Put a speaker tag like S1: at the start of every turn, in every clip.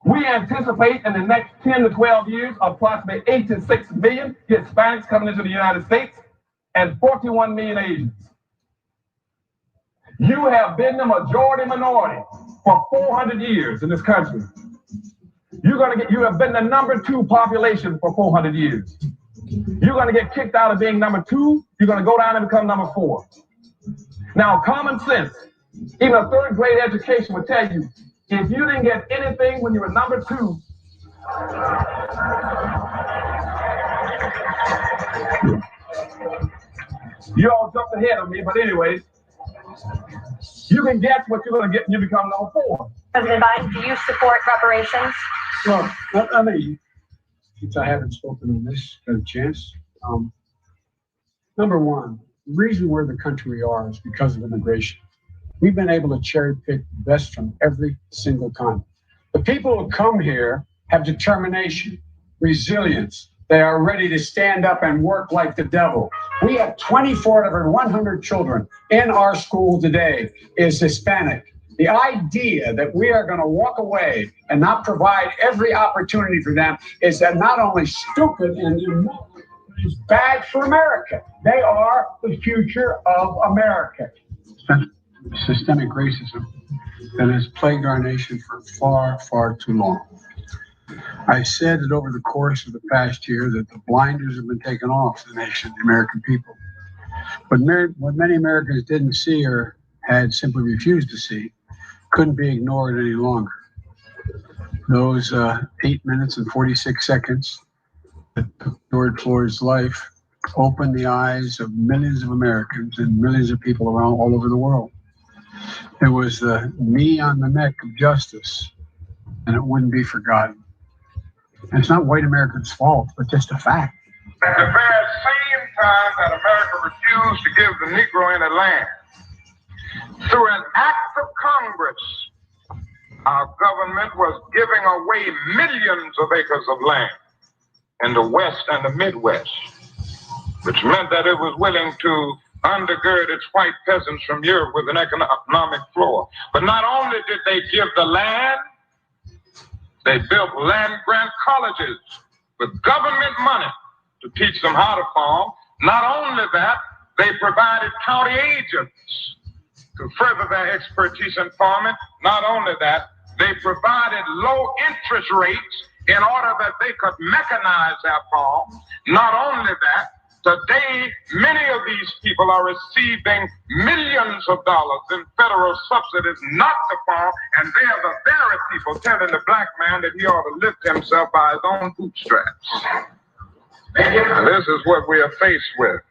S1: We anticipate in the next 10 to 12 years, approximately 8 to 6 million Hispanics coming into the United States and 41 million Asians. You have been the majority minority for 400 years in this country. You have been the number 2 population for 400 years. You're going to get kicked out of being number 2. You're going to go down and become number 4. Now, common sense, even a 3rd grade education would tell you, if you didn't get anything when you were number 2, you all jumped ahead of me, but anyways, you can guess what you're going to get when you become number 4.
S2: President Biden, do you support reparations?
S3: Well, I mean, since I haven't spoken on this, got a chance. Number one, the reason we're the country we are is because of immigration. We've been able to cherry pick the best from every single continent. The people who come here have determination, resilience. They are ready to stand up and work like the devil. We have 24 out of every 100 children in our school today is Hispanic. The idea that we are going to walk away and not provide every opportunity for them is that not only stupid and it's bad for America. They are the future of America. Systemic racism that has plagued our nation for far, far too long. I said that over the course of the past year that the blinders have been taken off the nation, the American people. But what many Americans didn't see or had simply refused to see couldn't be ignored any longer. Those 8 minutes and 46 seconds that took George Floyd's life opened the eyes of millions of Americans and millions of people around all over the world. It was the knee on the neck of justice, and it wouldn't be forgotten. And it's not white Americans' fault, but just a fact.
S4: At the very same time that America refused to give the Negro any land, through an act of Congress, our government was giving away millions of acres of land in the West and the Midwest, which meant that it was willing to undergird its white peasants from Europe with an economic floor. But not only did they give the land, they built land-grant colleges with government money to teach them how to farm. Not only that, they provided county agents to further their expertise in farming. Not only that, they provided low interest rates in order that they could mechanize their farm. Not only that, today, many of these people are receiving millions of dollars in federal subsidies not to farm, and they are the very people telling the black man that he ought to lift himself by his own bootstraps. And this is what we are faced with,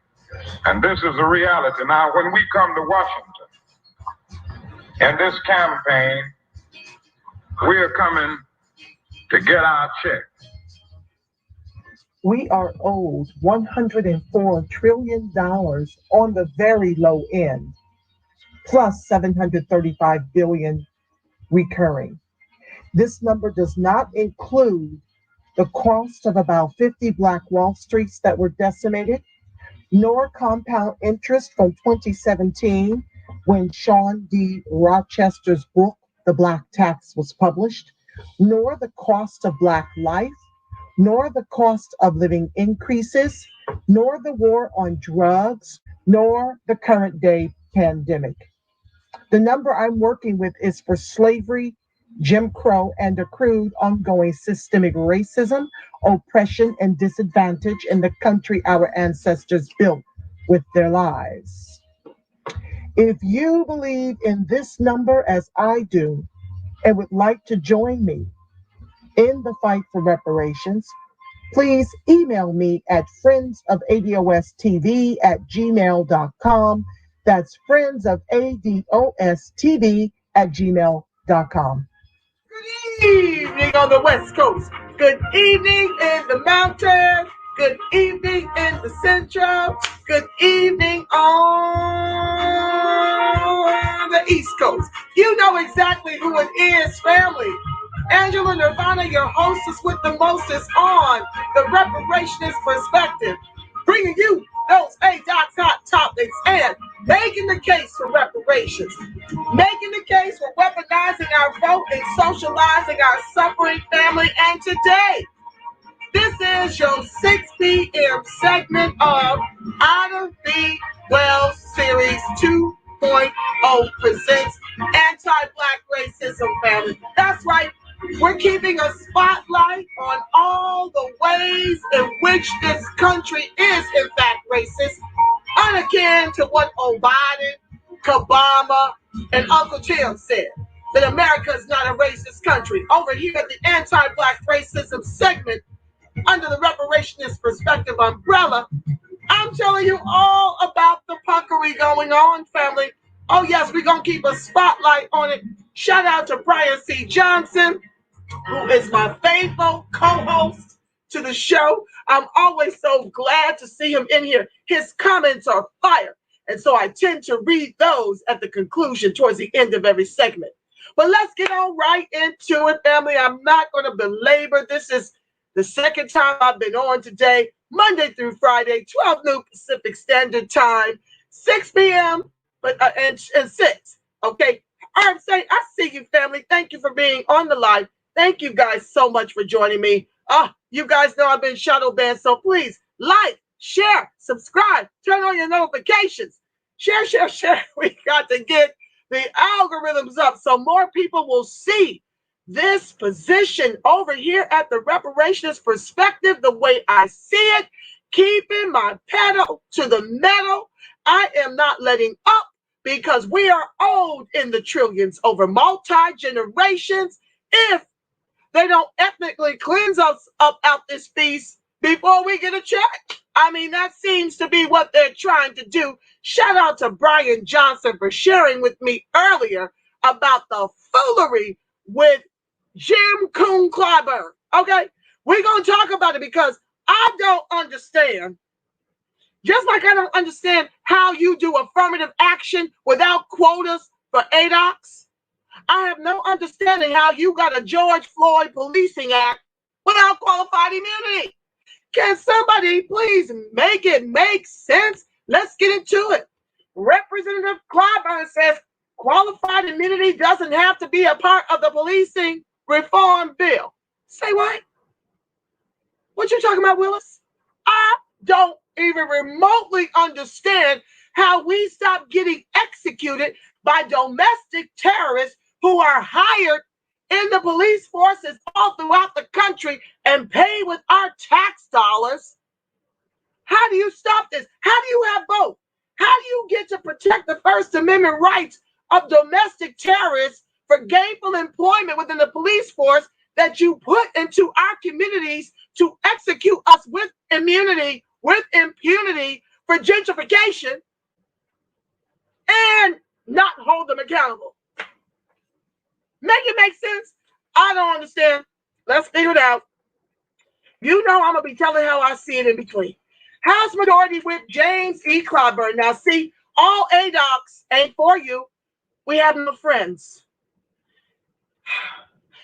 S4: and this is the reality. Now, when we come to Washington, in this campaign, we are coming to get our check.
S5: We are owed $104 trillion on the very low end, plus $735 billion recurring. This number does not include the cost of about 50 Black Wall Streets that were decimated, nor compound interest from 2017 when Sean D. Rochester's book, The Black Tax, was published, nor the cost of Black life, nor the cost of living increases, nor the war on drugs, nor the current day pandemic. The number I'm working with is for slavery, Jim Crow, and accrued ongoing systemic racism, oppression, and disadvantage in the country our ancestors built with their lives. If you believe in this number as I do and would like to join me in the fight for reparations, please email me at friendsofadostv@gmail.com. That's friendsofadostv@gmail.com. Good evening on the West Coast. Good evening in the mountains. Good evening in the Central. Good evening on the East Coast. You know exactly who it is, family. Angela Nirvana, your hostess with the mostest on the Reparationist Perspective, bringing you those ADOT's hot topics and making the case for reparations, making the case for weaponizing our vote and socializing our suffering family. And today, this is your 6 p.m. segment of Honor Be Well Series 2.0 presents Anti-Black Racism Family. That's right. We're keeping a spotlight on all the ways in which this country is, in fact, racist, unakin to what Biden, Obama, and Uncle Tim said, that America is not a racist country. Over here at the Anti-Black Racism segment, under the Reparationist Perspective umbrella, I'm telling you all about the punkery going on, family. Oh, yes, we're going to keep a spotlight on it. Shout out to Brian C. Johnson, who is my faithful co-host to the show. I'm always so glad to see him in here. His comments are fire. And so I tend to read those at the conclusion towards the end of every segment. But let's get on right into it, family. I'm not going to belabor. This is the second time I've been on today, Monday through Friday, 12 noon Pacific Standard Time, 6 p.m. and 6. Okay. I'm saying, I see you, family. Thank you for being on the live. Thank you guys so much for joining me. You guys know I've been shadow banned, so please like, share, subscribe, turn on your notifications. Share. We got to get the algorithms up so more people will see this position over here at the Reparationist Perspective the way I see it, keeping my pedal to the metal. I am not letting up because we are owed in the trillions over multi-generations if they don't ethnically cleanse us up out this feast before we get a check. I mean, that seems to be what they're trying to do. Shout out to Brian Johnson for sharing with me earlier about the foolery with Jim Coon Clyburn. Okay, we're going to talk about it because I don't understand. Just like I don't understand how you do affirmative action without quotas for ADOCs. I have no understanding how you got a George Floyd Policing Act without qualified immunity. Can somebody please make it make sense? Let's get into it. Representative Clyburn says qualified immunity doesn't have to be a part of the policing reform bill. Say what? What you talking about, Willis? I don't even remotely understand how we stop getting executed by domestic terrorists who are hired in the police forces all throughout the country and pay with our tax dollars. How do you stop this? How do you have both? How do you get to protect the First Amendment rights of domestic terrorists for gainful employment within the police force that you put into our communities to execute us with immunity, with impunity for gentrification and not hold them accountable? Make it make sense? I don't understand. Let's figure it out. You know I'm going to be telling how I see it in between. House Majority Whip James E. Clyburn. Now, see, all ADOCs ain't for you. We have no friends.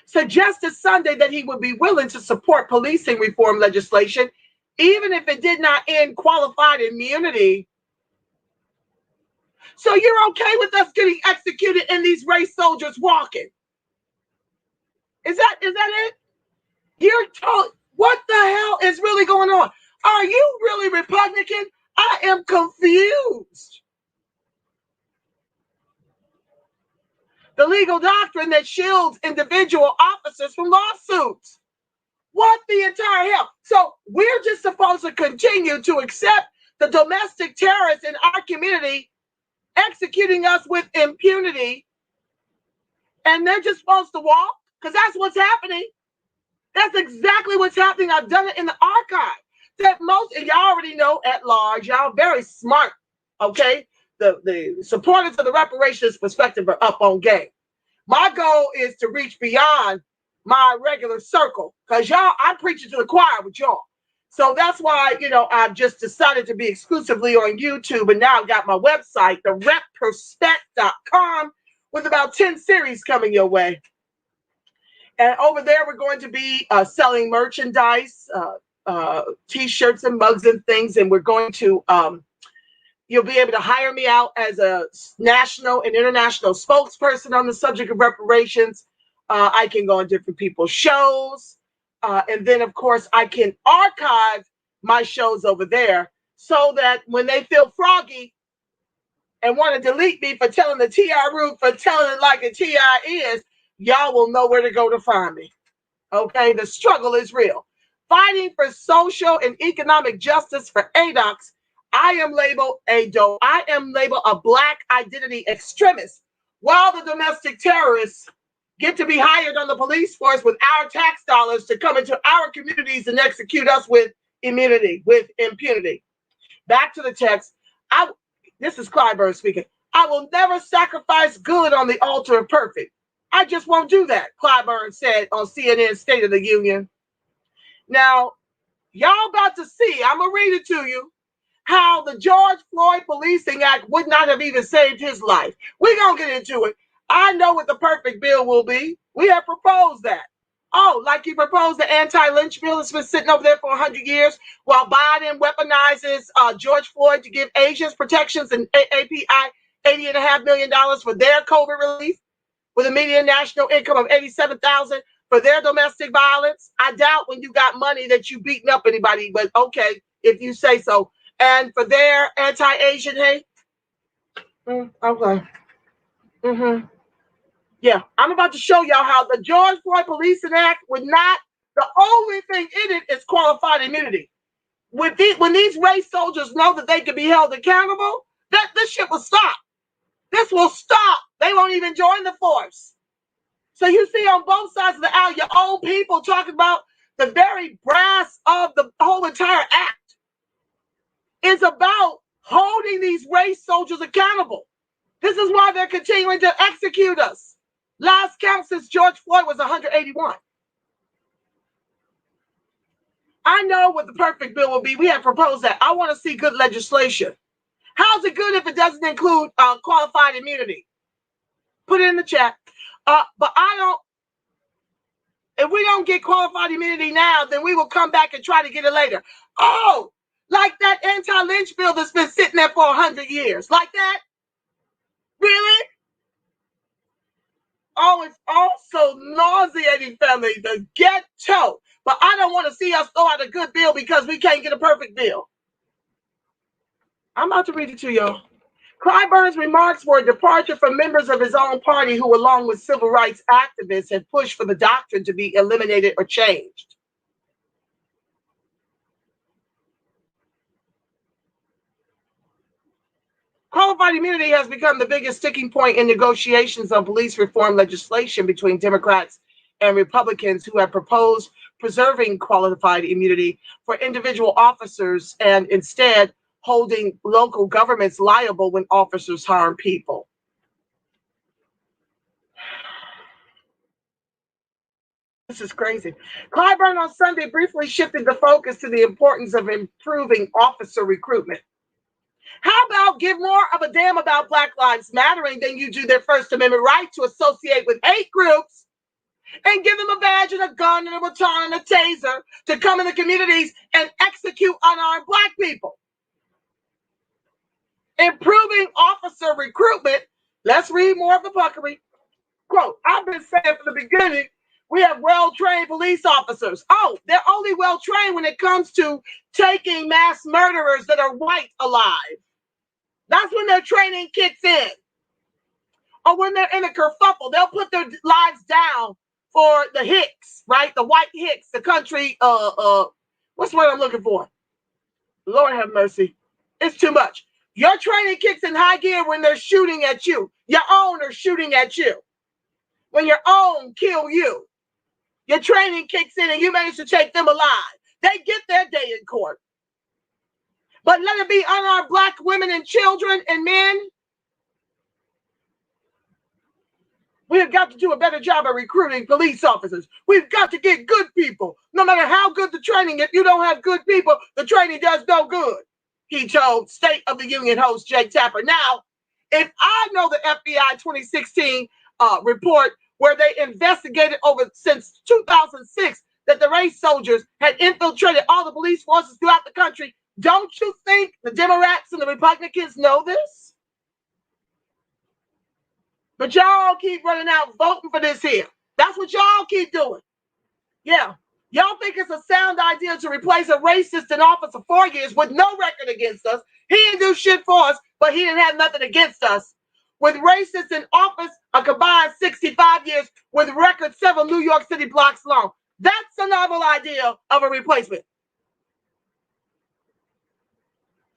S5: Suggested Sunday that he would be willing to support policing reform legislation, even if it did not end qualified immunity. So you're okay with us getting executed and these race soldiers walking? Is that it? You're told what the hell is really going on? Are you really Republican? I am confused. The legal doctrine that shields individual officers from lawsuits. What the entire hell? So we're just supposed to continue to accept the domestic terrorists in our community executing us with impunity, and they're just supposed to walk? Because that's what's happening. That's exactly what's happening. I've done it in the archive. That most, and y'all already know at large, y'all very smart, okay? The supporters of the Reparations Perspective are up on game. My goal is to reach beyond my regular circle because y'all, I'm preaching to the choir with y'all. So that's why, I've just decided to be exclusively on YouTube, and now I've got my website, thereperspect.com, with about 10 series coming your way. And over there, we're going to be selling merchandise,
S6: T-shirts and mugs and things, and we're going to you'll be able to hire me out as a national and international spokesperson on the subject of reparations. I can go on different people's shows, and then of course I can archive my shows over there so that when they feel froggy and want to delete me for telling the TI root, for telling it like a TI is, y'all will know where to go to find me. Okay, the struggle is real. Fighting for social and economic justice for ADOCs. I am labeled a Black identity extremist, while the domestic terrorists get to be hired on the police force with our tax dollars to come into our communities and execute us with immunity, with impunity. Back to the text. This is Clyburn speaking. I will never sacrifice good on the altar of perfect. I just won't do that, Clyburn said on CNN's State of the Union. Now, y'all about to see, I'm going to read it to you, how the George Floyd Policing Act would not have even saved his life. We're going to get into it. I know what the perfect bill will be. We have proposed that. Oh, like you proposed the anti-lynch bill that's been sitting over there for 100 years while Biden weaponizes George Floyd to give Asians protections and API $80.5 million for their COVID relief, with a median national income of $87,000 for their domestic violence. I doubt when you got money that you beating up anybody, but okay, if you say so. And for their anti-Asian hate. Okay. Yeah, I'm about to show y'all how the George Floyd Policing Act would not, the only thing in it is qualified immunity. When these race soldiers know that they can be held accountable, this shit will stop. This will stop. They won't even join the force. So you see on both sides of the aisle, your own people talking about the very brass of the whole entire act is about holding these race soldiers accountable. This is why they're continuing to execute us. Last count since George Floyd was 181. I know what the perfect bill will be. We have proposed that. I want to see good legislation. How's it good if it doesn't include qualified immunity? Put it in the chat. But if we don't get qualified immunity now, then we will come back and try to get it later. Oh, like that anti-lynch bill that's been sitting there for 100 years. Like that? Really? Oh, it's also nauseating, family, the ghetto. But I don't want to see us throw out a good bill because we can't get a perfect bill. I'm about to read it to y'all. Clyburn's remarks were a departure from members of his own party who, along with civil rights activists, had pushed for the doctrine to be eliminated or changed. Qualified immunity has become the biggest sticking point in negotiations on police reform legislation between Democrats and Republicans, who have proposed preserving qualified immunity for individual officers and instead holding local governments liable when officers harm people. This is crazy. Clyburn on Sunday briefly shifted the focus to the importance of improving officer recruitment. How about give more of a damn about Black Lives Mattering than you do their First Amendment right to associate with hate groups and give them a badge and a gun and a baton and a taser to come in the communities and execute unarmed Black people? Improving officer recruitment. Let's read more of the puckery. Quote, I've been saying from the beginning, we have well-trained police officers. Oh, they're only well-trained when it comes to taking mass murderers that are white alive. That's when their training kicks in. Or when they're in a kerfuffle, they'll put their lives down for the Hicks, right? The white Hicks, the country, what's the word I'm looking for? Lord have mercy. It's too much. Your training kicks in high gear when they're shooting at you. Your own are shooting at you. When your own kill you. Your training kicks in and you manage to take them alive. They get their day in court. But let it be unarmed Black women and children and men. We have got to do a better job of recruiting police officers. We've got to get good people. No matter how good the training, if you don't have good people, the training does no good, he told State of the Union host Jake Tapper. Now, if I know the FBI 2016 report where they investigated since 2006, that the race soldiers had infiltrated all the police forces throughout the country. Don't you think the Democrats and the Republicans know this? But y'all keep running out voting for this here. That's what y'all keep doing. Yeah. Y'all think it's a sound idea to replace a racist in office for 4 years with no record against us. He didn't do shit for us, but he didn't have nothing against us. With racists in office a combined 65 years with records several New York City blocks long. That's a novel idea of a replacement.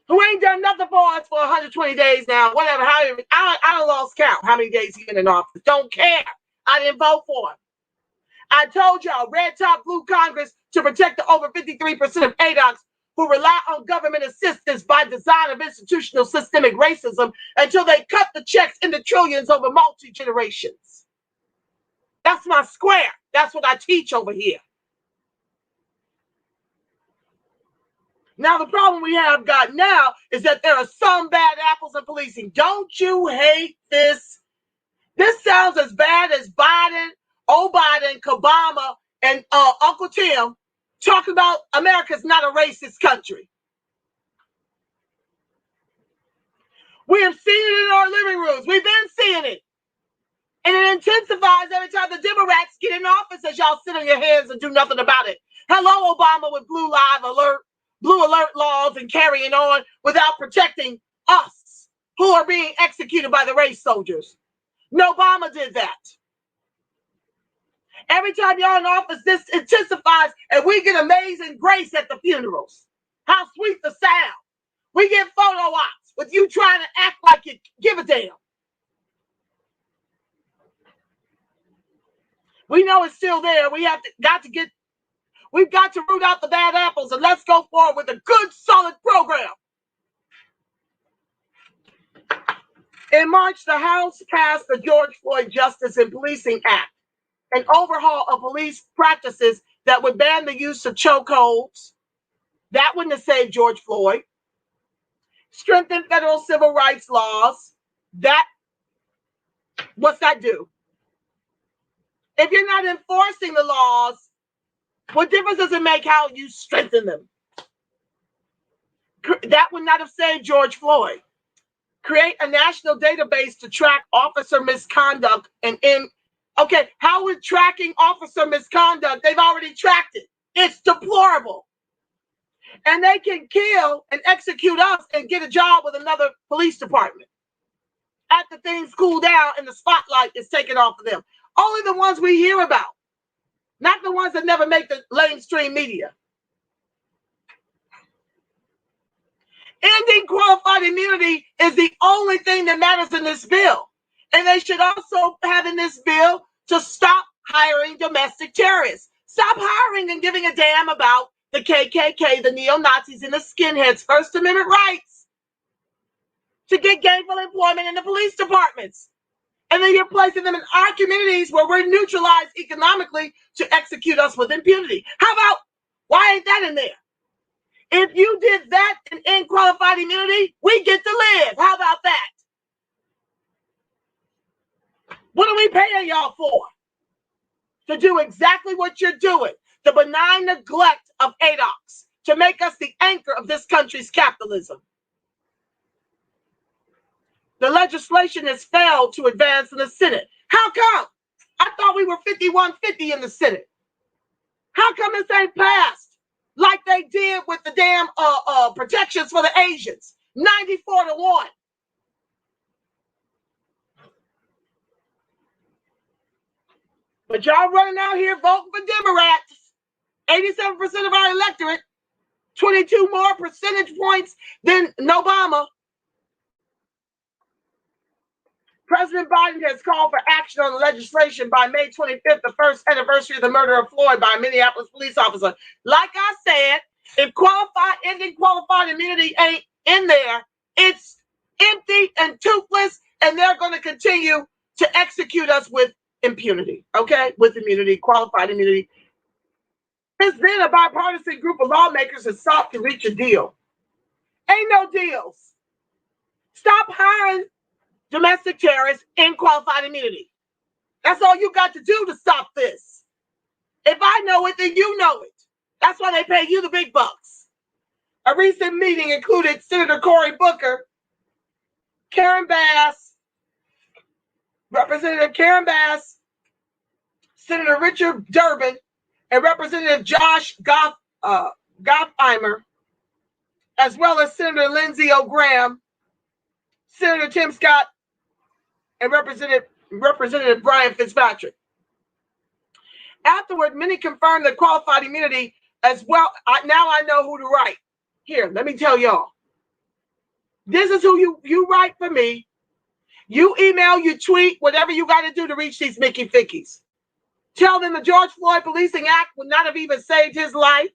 S6: Who ain't done nothing for us for 120 days now, whatever. I lost count how many days he's been in office. Don't care. I didn't vote for him. I told y'all, red top, blue Congress to protect the over 53% of ADOCs who rely on government assistance by design of institutional systemic racism until they cut the checks into trillions over multi-generations. That's my square. That's what I teach over here. Now, the problem we have got now is that there are some bad apples in policing. Don't you hate this? This sounds as bad as Biden, Biden, Obama, and Uncle Tim talking about America's not a racist country. We have seen it in our living rooms. We've been seeing it. And it intensifies every time the Democrats get in office as y'all sit on your hands and do nothing about it. Hello, Obama, with blue alert laws and carrying on without protecting us who are being executed by the race soldiers. No, Obama did that. Every time y'all in office, this intensifies, and we get amazing grace at the funerals. How sweet the sound. We get photo ops with you trying to act like you give a damn. We know it's still there. We've got to root out the bad apples, and let's go forward with a good, solid program. In March, the House passed the George Floyd Justice in Policing Act, an overhaul of police practices that would ban the use of chokeholds. That wouldn't have saved George Floyd. Strengthen federal civil rights laws. What's that do? If you're not enforcing the laws, what difference does it make how you strengthen them? That would not have saved George Floyd. Create a national database to track officer misconduct okay, how is tracking officer misconduct? They've already tracked it. It's deplorable. And they can kill and execute us and get a job with another police department. After things cool down and the spotlight is taken off of them. Only the ones we hear about. Not the ones that never make the mainstream media. Ending qualified immunity is the only thing that matters in this bill. And they should also have in this bill to stop hiring domestic terrorists. Stop hiring and giving a damn about the KKK, the neo-Nazis, and the skinheads' First Amendment rights to get gainful employment in the police departments. And then you're placing them in our communities where we're neutralized economically to execute us with impunity. How about, why ain't that in there? If you did that and end qualified immunity, we get to live. How about that? What are we paying y'all for? To do exactly what you're doing. The benign neglect of ADOCs to make us the anchor of this country's capitalism. The legislation has failed to advance in the Senate. How come? I thought we were 51-50 in the Senate. How come this ain't passed like they did with the damn protections for the Asians? 94-1. But y'all running out here voting for Democrats. 87% of our electorate. 22 more percentage points than Obama. President Biden has called for action on the legislation by May 25th, the first anniversary of the murder of Floyd by a Minneapolis police officer. Like I said, if ending qualified immunity ain't in there, it's empty and toothless, and they're going to continue to execute us with impunity, okay? With immunity, qualified immunity. There's been a bipartisan group of lawmakers that sought to reach a deal. Ain't no deals. Stop hiring domestic terrorists in qualified immunity. That's all you got to do to stop this. If I know it, then you know it. That's why they pay you the big bucks. A recent meeting included Senator Cory Booker, Karen Bass, Representative Karen Bass, Senator Richard Durbin, and Representative Josh Gottheimer, as well as Senator Lindsey Graham, Senator Tim Scott, and Representative Brian Fitzpatrick. Afterward, many confirmed the qualified immunity as well. Now I know who to write. Here, let me tell y'all. This is who you write for me. You email, you tweet, whatever you got to do to reach these Mickey Fickies. Tell them the George Floyd Policing Act would not have even saved his life.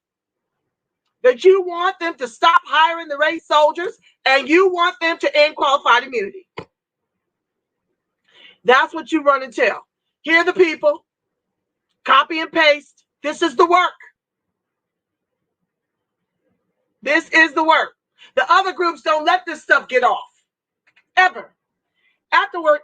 S6: That you want them to stop hiring the race soldiers and you want them to end qualified immunity. That's what you run and tell. Here are the people. Copy and paste. This is the work. This is the work. The other groups don't let this stuff get off. Ever. Afterward,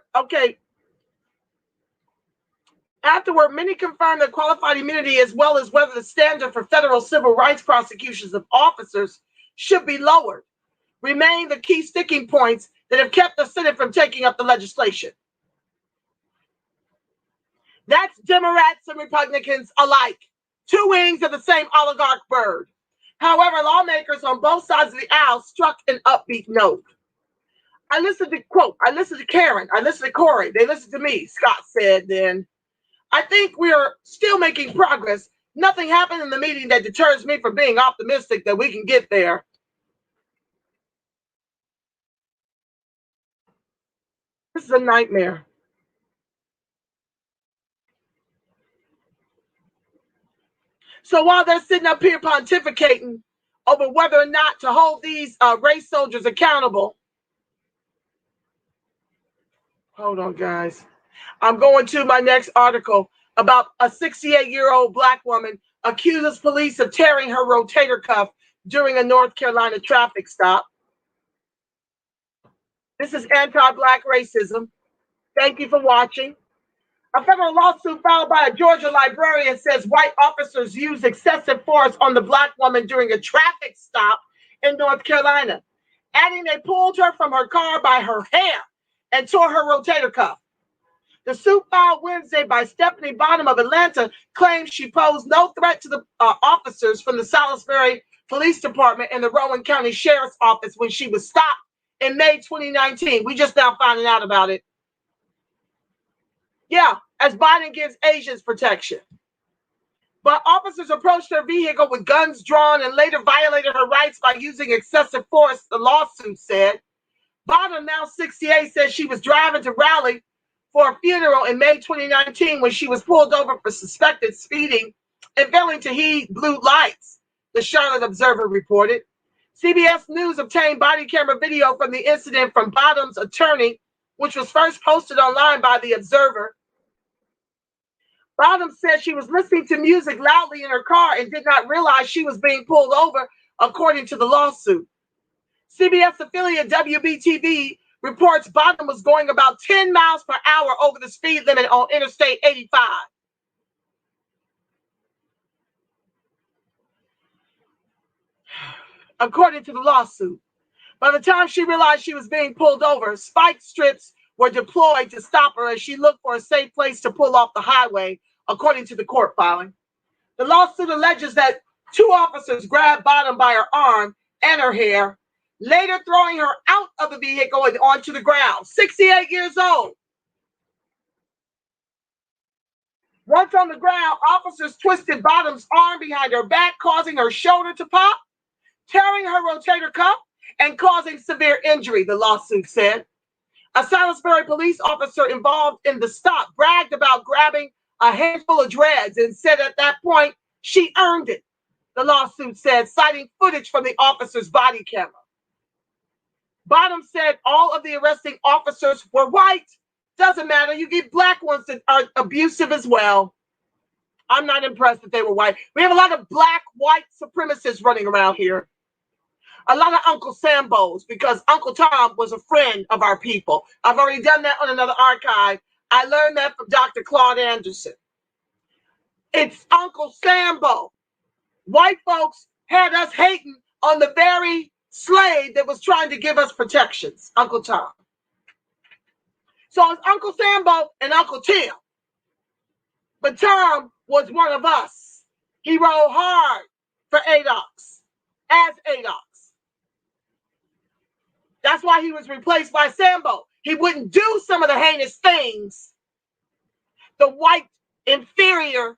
S6: many confirmed that qualified immunity, as well as whether the standard for federal civil rights prosecutions of officers should be lowered, remain the key sticking points that have kept the Senate from taking up the legislation. That's Democrats and Republicans alike, two wings of the same oligarch bird. However, lawmakers on both sides of the aisle struck an upbeat note. I listened to Karen, I listened to Cory, they listened to me, Scott said then. I think we are still making progress. Nothing happened in the meeting that deters me from being optimistic that we can get there. This is a nightmare. So while they're sitting up here pontificating over whether or not to hold these race soldiers accountable, hold on, guys. I'm going to my next article about a 68-year-old Black woman accuses police of tearing her rotator cuff during a North Carolina traffic stop. This is anti-Black racism. Thank you for watching. A federal lawsuit filed by a Georgia librarian says white officers used excessive force on the Black woman during a traffic stop in North Carolina, adding they pulled her from her car by her hair and tore her rotator cuff. The suit filed Wednesday by Stephanie Bonham of Atlanta claims she posed no threat to the officers from the Salisbury Police Department and the Rowan County Sheriff's Office when she was stopped in May 2019. We just now finding out about it. Yeah, as Biden gives Asians protection. But officers approached her vehicle with guns drawn and later violated her rights by using excessive force, the lawsuit said. Bonham, now 68, says she was driving to Raleigh for a funeral in May 2019 when she was pulled over for suspected speeding and failing to heed blue lights, the Charlotte Observer reported. CBS News obtained body camera video from the incident from Bonham's attorney, which was first posted online by the Observer. Bonham said she was listening to music loudly in her car and did not realize she was being pulled over, according to the lawsuit. CBS affiliate WBTV reports Bonham was going about 10 miles per hour over the speed limit on Interstate 85. According to the lawsuit, by the time she realized she was being pulled over, spike strips were deployed to stop her as she looked for a safe place to pull off the highway, according to the court filing. The lawsuit alleges that two officers grabbed Bonham by her arm and her hair, later throwing her out of the vehicle and onto the ground. 68 years old. Once on the ground, officers twisted Bonham's arm behind her back, causing her shoulder to pop, tearing her rotator cuff, and causing severe injury, the lawsuit said. A Salisbury police officer involved in the stop bragged about grabbing a handful of dreads and said at that point, she earned it, the lawsuit said, citing footage from the officer's body camera. Bonham said all of the arresting officers were white. Doesn't matter, you get Black ones that are abusive as well. I'm not impressed that they were white. We have a lot of Black white supremacists running around here. A lot of Uncle Sambos, because Uncle Tom was a friend of our people. I've already done that on another archive. I learned that from Dr. Claude Anderson. It's Uncle Sambo. White folks had us hating on the very slave that was trying to give us protections, Uncle Tom. So it's Uncle Sambo and Uncle Tim. But Tom was one of us. He rode hard for ADOX, as ADOX. That's why he was replaced by Sambo. He wouldn't do some of the heinous things the white inferior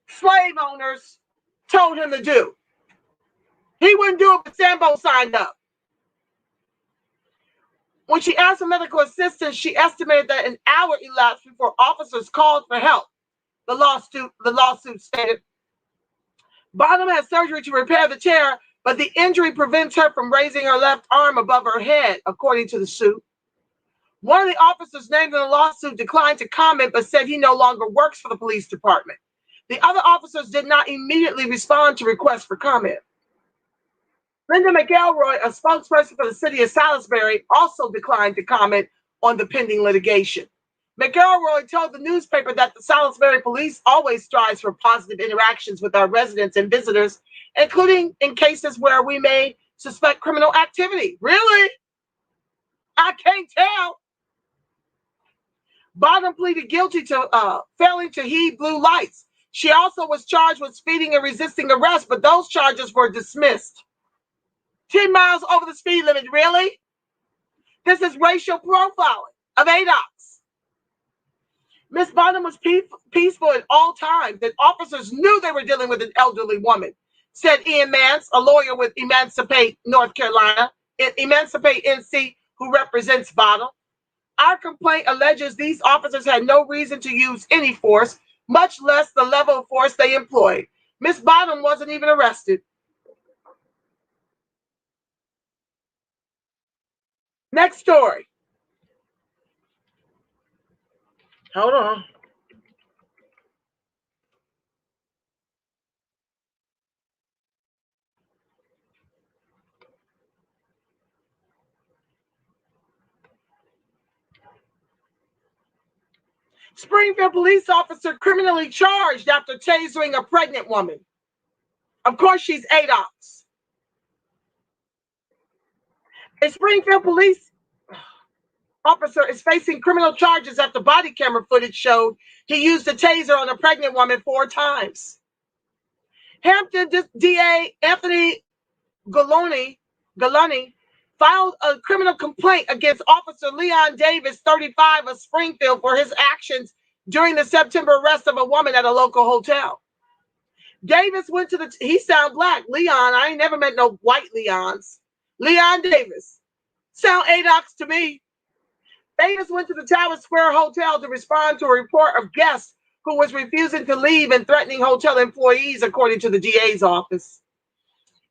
S6: slave owners told him to do. He wouldn't do it, but Sambo signed up. When she asked for medical assistance, she estimated that an hour elapsed before officers called for help. The lawsuit stated. Bottom had surgery to repair the tear, but the injury prevents her from raising her left arm above her head, according to the suit. One of the officers named in the lawsuit declined to comment, but said he no longer works for the police department. The other officers did not immediately respond to requests for comment. Linda McElroy, a spokesperson for the city of Salisbury, also declined to comment on the pending litigation. McElroy told the newspaper that the Salisbury police always strives for positive interactions with our residents and visitors, including in cases where we may suspect criminal activity. Really? I can't tell. Bottom pleaded guilty to failing to heed blue lights. She also was charged with speeding and resisting arrest, but those charges were dismissed. 10 miles over the speed limit, really? This is racial profiling of ADOX. Miss Bottom was peaceful at all times, and officers knew they were dealing with an elderly woman, said Ian Mance, a lawyer with Emancipate, North Carolina, Emancipate NC, who represents Bottom. Our complaint alleges these officers had no reason to use any force, much less the level of force they employed. Miss Bottom wasn't even arrested. Next story. Hold on. Springfield police officer criminally charged after tasering a pregnant woman. Of course, she's ADOX. A Springfield police officer is facing criminal charges after body camera footage showed he used a taser on a pregnant woman 4 times. Hampton DA Anthony Galoni filed a criminal complaint against Officer Leon Davis, 35, of Springfield, for his actions during the September arrest of a woman at a local hotel. Davis went to he sound black. Leon, I ain't never met no white Leons. Leon Davis. Sound ADOX to me. Davis went to the Tower Square Hotel to respond to a report of guests who was refusing to leave and threatening hotel employees, according to the DA's office.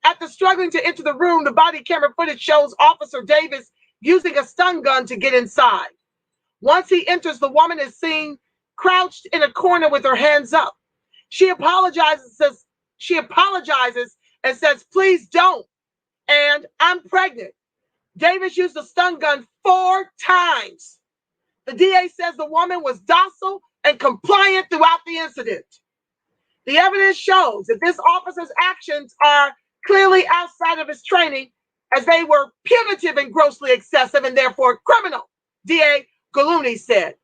S6: After struggling to enter the room, the body camera footage shows Officer Davis using a stun gun to get inside. Once he enters, the woman is seen crouched in a corner with her hands up. She apologizes and says, "Please don't," and "I'm pregnant." Davis used the stun gun 4 times. The DA says the woman was docile and compliant throughout the incident. The evidence shows that this officer's actions are clearly outside of his training, as they were punitive and grossly excessive and therefore criminal, DA Galoni said.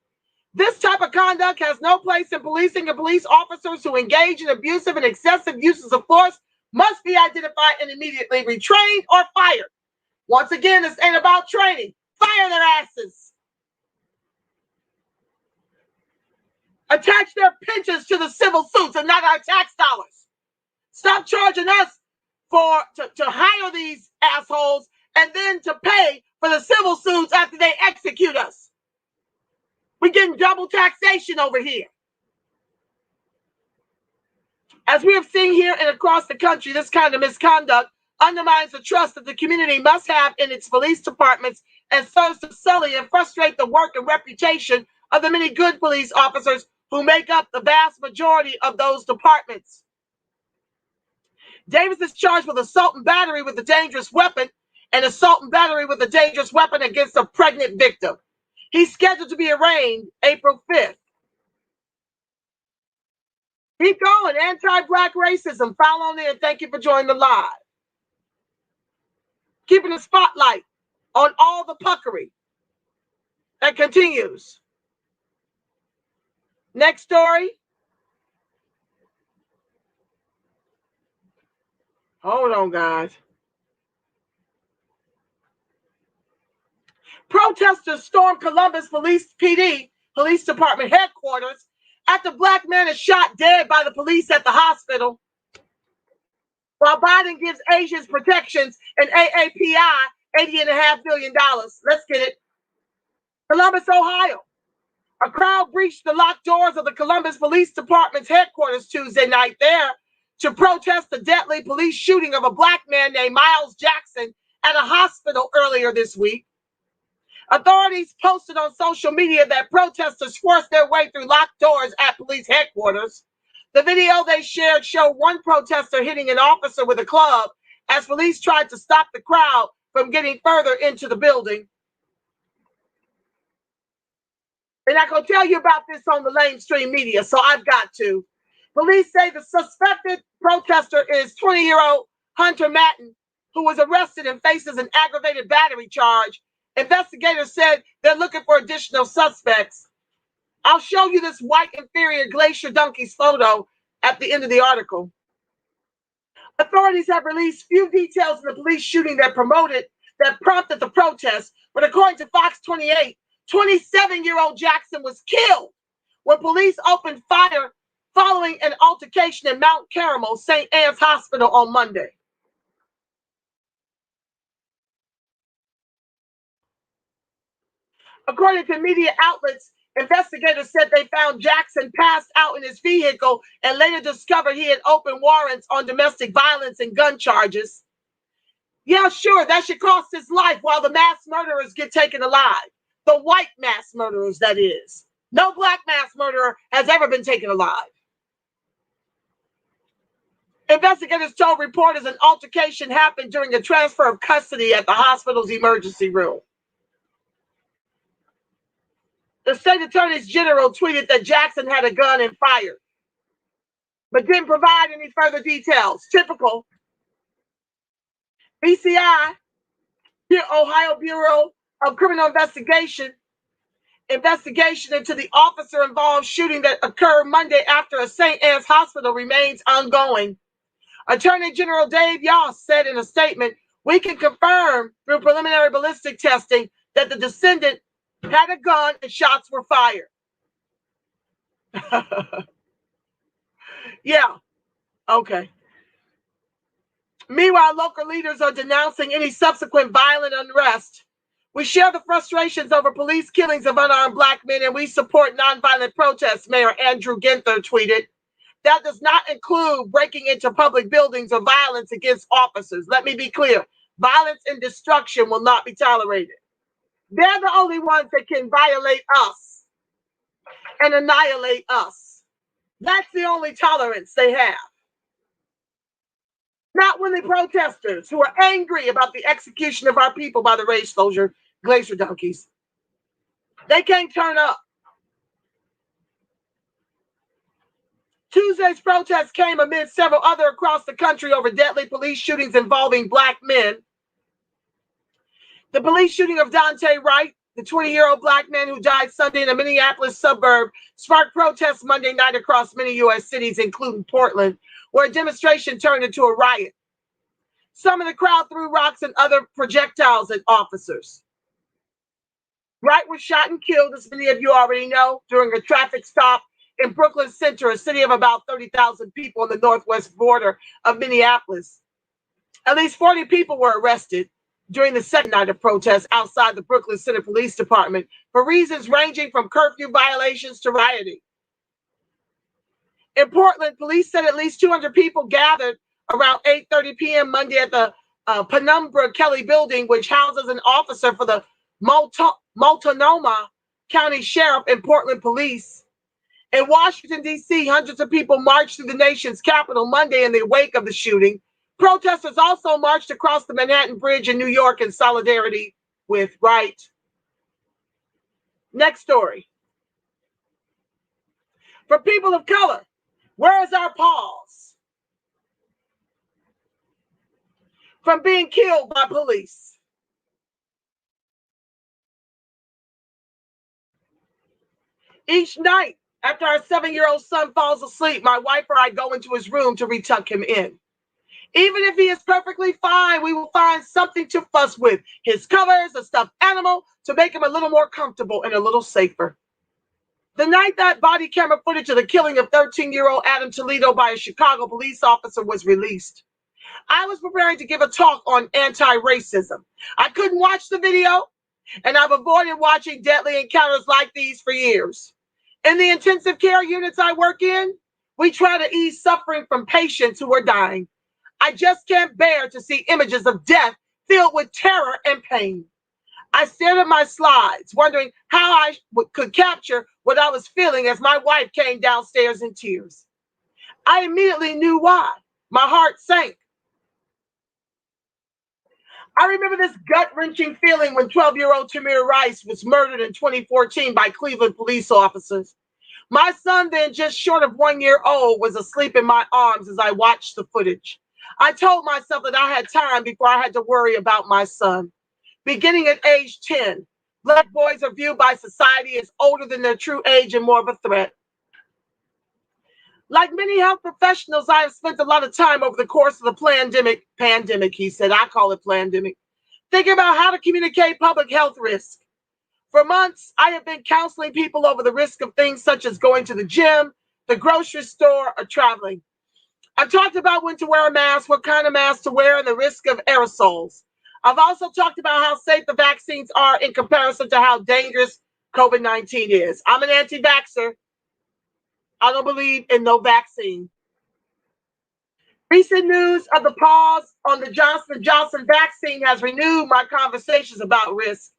S6: This type of conduct has no place in policing, and police officers who engage in abusive and excessive uses of force must be identified and immediately retrained or fired. Once again, this ain't about training. Fire their asses. Attach their pensions to the civil suits and not our tax dollars. Stop charging us to hire these assholes and then to pay for the civil suits after they execute us. We're getting double taxation over here. As we have seen here and across the country, this kind of misconduct undermines the trust that the community must have in its police departments and serves to sully and frustrate the work and reputation of the many good police officers who make up the vast majority of those departments. Davis is charged with assault and battery with a dangerous weapon and assault and battery with a dangerous weapon against a pregnant victim. He's scheduled to be arraigned April 5th. Keep going. Anti-Black racism. File on in. Thank you for joining the live. Keeping the spotlight on all the puckery that continues. Next story. Hold on, guys. Protesters stormed Columbus Police Department headquarters after Black man is shot dead by the police at the hospital. While Biden gives Asians protections and AAPI $80.5 billion. Let's get it. Columbus, Ohio. A crowd breached the locked doors of the Columbus Police Department's headquarters Tuesday night there to protest the deadly police shooting of a Black man named Miles Jackson at a hospital earlier this week. Authorities posted on social media that protesters forced their way through locked doors at police headquarters. The video they shared showed one protester hitting an officer with a club as police tried to stop the crowd from getting further into the building. And I can tell you about this on the mainstream media, so I've got to. Police say the suspected protester is 20-year-old Hunter Matten, who was arrested and faces an aggravated battery charge. Investigators said they're looking for additional suspects. I'll show you this white inferior glacier donkey's photo at the end of the article. Authorities have released few details of the police shooting that prompted the protest, but according to Fox 28, 27-year-old Jackson was killed when police opened fire following an altercation in Mount Carmel, St. Anne's Hospital on Monday. According to media outlets, investigators said they found Jackson passed out in his vehicle and later discovered he had open warrants on domestic violence and gun charges. Yeah, sure, that should cost his life while the mass murderers get taken alive. The white mass murderers, that is. No Black mass murderer has ever been taken alive. Investigators told reporters an altercation happened during a transfer of custody at the hospital's emergency room. The state attorney general tweeted that Jackson had a gun and fired, but didn't provide any further details. Typical. BCI, the Ohio Bureau of Criminal Investigation into the officer-involved shooting that occurred Monday after a St. Anne's hospital remains ongoing. Attorney General Dave Yost said in a statement, "We can confirm through preliminary ballistic testing that the descendant had a gun and shots were fired." Yeah, okay. Meanwhile, local leaders are denouncing any subsequent violent unrest. "We share the frustrations over police killings of unarmed Black men, and we support nonviolent protests," Mayor Andrew Ginther tweeted. "That does not include breaking into public buildings or violence against officers. Let me be clear. Violence and destruction will not be tolerated. They're the only ones that can violate us and annihilate us. That's the only tolerance they have. Not when the protesters who are angry about the execution of our people by the race glacier donkeys. They can't turn up." Tuesday's protest came amid several other across the country over deadly police shootings involving Black men. The police shooting of Dante Wright, the 20-year-old Black man who died Sunday in a Minneapolis suburb, sparked protests Monday night across many U.S. cities, including Portland, where a demonstration turned into a riot. Some of the crowd threw rocks and other projectiles at officers. Wright was shot and killed, as many of you already know, during a traffic stop in Brooklyn Center, a city of about 30,000 people on the northwest border of Minneapolis. At least 40 people were arrested during the second night of protests outside the Brooklyn Center Police Department for reasons ranging from curfew violations to rioting. In Portland, police said at least 200 people gathered around 8:30 p.m. Monday at the Penumbra Kelly building, which houses an officer for the Multnomah County Sheriff and Portland Police. In Washington, D.C., hundreds of people marched through the nation's capital Monday in the wake of the shooting. Protesters also marched across the Manhattan Bridge in New York in solidarity with Wright. Next story. For people of color, Where is our pause from being killed by police? Each night after our 7-year-old son falls asleep, my wife or I go into his room to retuck him in. Even if he is perfectly fine, we will find something to fuss with. His covers, a stuffed animal, to make him a little more comfortable and a little safer. The night that body camera footage of the killing of 13-year-old Adam Toledo by a Chicago police officer was released, I was preparing to give a talk on anti-racism. I couldn't watch the video, and I've avoided watching deadly encounters like these for years. In the intensive care units I work in, we try to ease suffering from patients who are dying. I just can't bear to see images of death filled with terror and pain. I stared at my slides, wondering how I could capture what I was feeling as my wife came downstairs in tears. I immediately knew why. My heart sank. I remember this gut-wrenching feeling when 12-year-old Tamir Rice was murdered in 2014 by Cleveland police officers. My son, then just short of 1 year old, was asleep in my arms as I watched the footage. I told myself that I had time before I had to worry about my son. Beginning at age 10, Black boys are viewed by society as older than their true age and more of a threat. Like many health professionals, I have spent a lot of time over the course of the pandemic, he said, I call it pandemic, thinking about how to communicate public health risk. For months, I have been counseling people over the risk of things such as going to the gym, the grocery store, or traveling. I've talked about when to wear a mask, what kind of mask to wear, and the risk of aerosols. I've also talked about how safe the vaccines are in comparison to how dangerous COVID-19 is. I'm an anti-vaxxer. I don't believe in no vaccine. Recent news of the pause on the Johnson & Johnson vaccine has renewed my conversations about risk.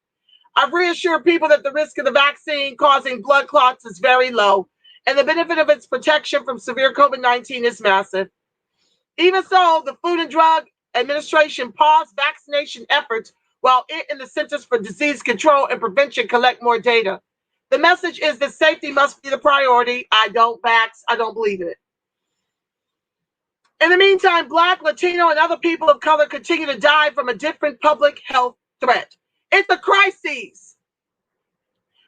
S6: I've reassured people that the risk of the vaccine causing blood clots is very low, and the benefit of its protection from severe COVID-19 is massive. Even so, the Food and Drug Administration paused vaccination efforts while it and the Centers for Disease Control and Prevention collect more data. The message is that safety must be the priority. I don't believe in it. In the meantime, Black, Latino, and other people of color continue to die from a different public health threat. It's a crisis.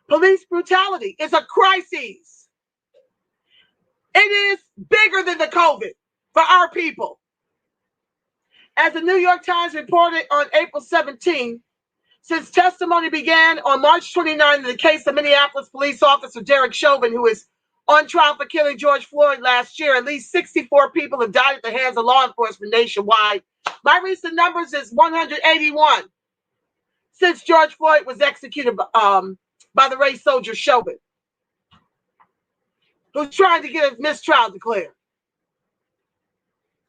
S6: Police brutality is a crisis. It is bigger than the COVID for our people. As the New York Times reported on April 17, since testimony began on March 29 in the case of Minneapolis police officer Derek Chauvin, who is on trial for killing George Floyd last year, at least 64 people have died at the hands of law enforcement nationwide. My recent numbers is 181 since George Floyd was executed by the race soldier Chauvin, who's trying to get his mistrial declared.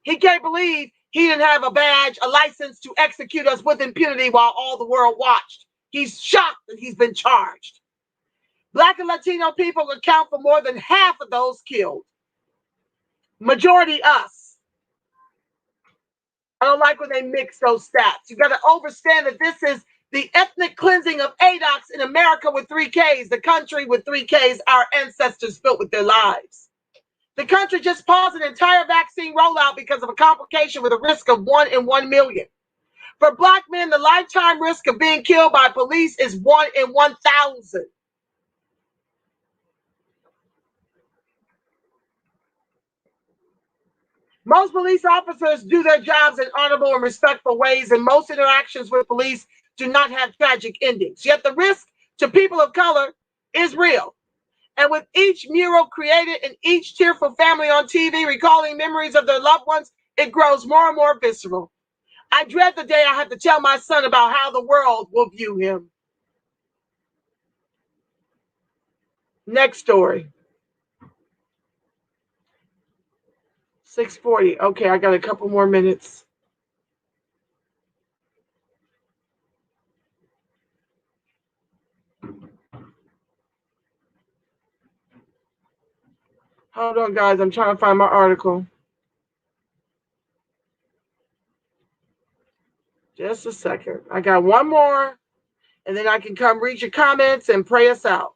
S6: He can't believe he didn't have a badge, a license to execute us with impunity while all the world watched. He's shocked that he's been charged. Black and Latino people account for more than half of those killed. Majority us. I don't like when they mix those stats. You got to understand that this is the ethnic cleansing of ADOX in America with 3 Ks, the country with 3 Ks our ancestors built with their lives. The country just paused an entire vaccine rollout because of a complication with a risk of 1 in 1 million. For Black men, the lifetime risk of being killed by police is 1 in 1,000. Most police officers do their jobs in honorable and respectful ways, and most interactions with police do not have tragic endings. Yet the risk to people of color is real. And with each mural created and each tearful family on TV recalling memories of their loved ones, it grows more and more visceral. I dread the day I have to tell my son about how the world will view him. Next story. 6:40. Okay, I got a couple more minutes. Hold on, guys. I'm trying to find my article. Just a second. I got one more, and then I can come read your comments and pray us out.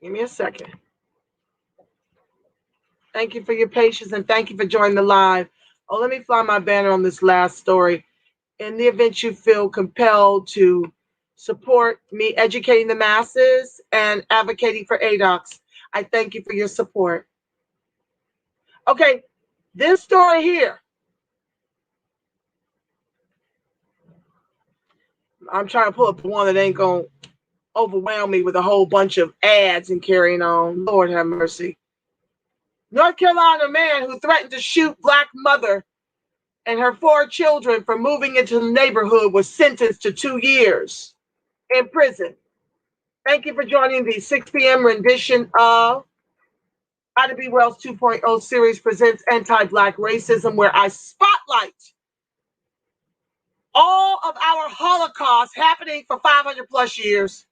S6: Give me a second. Thank you for your patience and thank you for joining the live. Oh, let me fly my banner on this last story. In the event you feel compelled to support me educating the masses and advocating for ADOCs, I thank you for your support. Okay, this story here. I'm trying to pull up the one that ain't going to overwhelm me with a whole bunch of ads and carrying on. Lord have mercy. North Carolina man who threatened to shoot Black mother and her 4 children for moving into the neighborhood was sentenced to 2 years in prison. Thank you for joining the 6 p.m. rendition of Ida B. Wells 2.0 series presents Anti-Black Racism, where I spotlight all of our Holocaust happening for 500 plus years.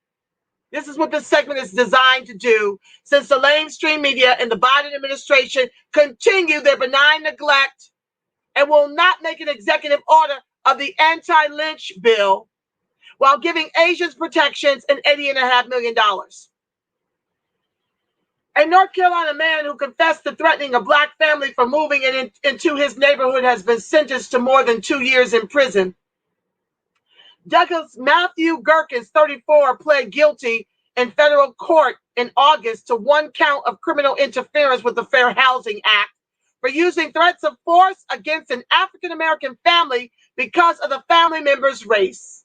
S6: This is what this segment is designed to do, since the mainstream media and the Biden administration continue their benign neglect and will not make an executive order of the anti-lynch bill while giving Asians protections and $80.5 million. A North Carolina man who confessed to threatening a Black family for moving into his neighborhood has been sentenced to more than 2 years in prison. Douglas Matthew Gerkins, 34, pled guilty in federal court in August to 1 count of criminal interference with the Fair Housing Act for using threats of force against an African-American family because of the family member's race.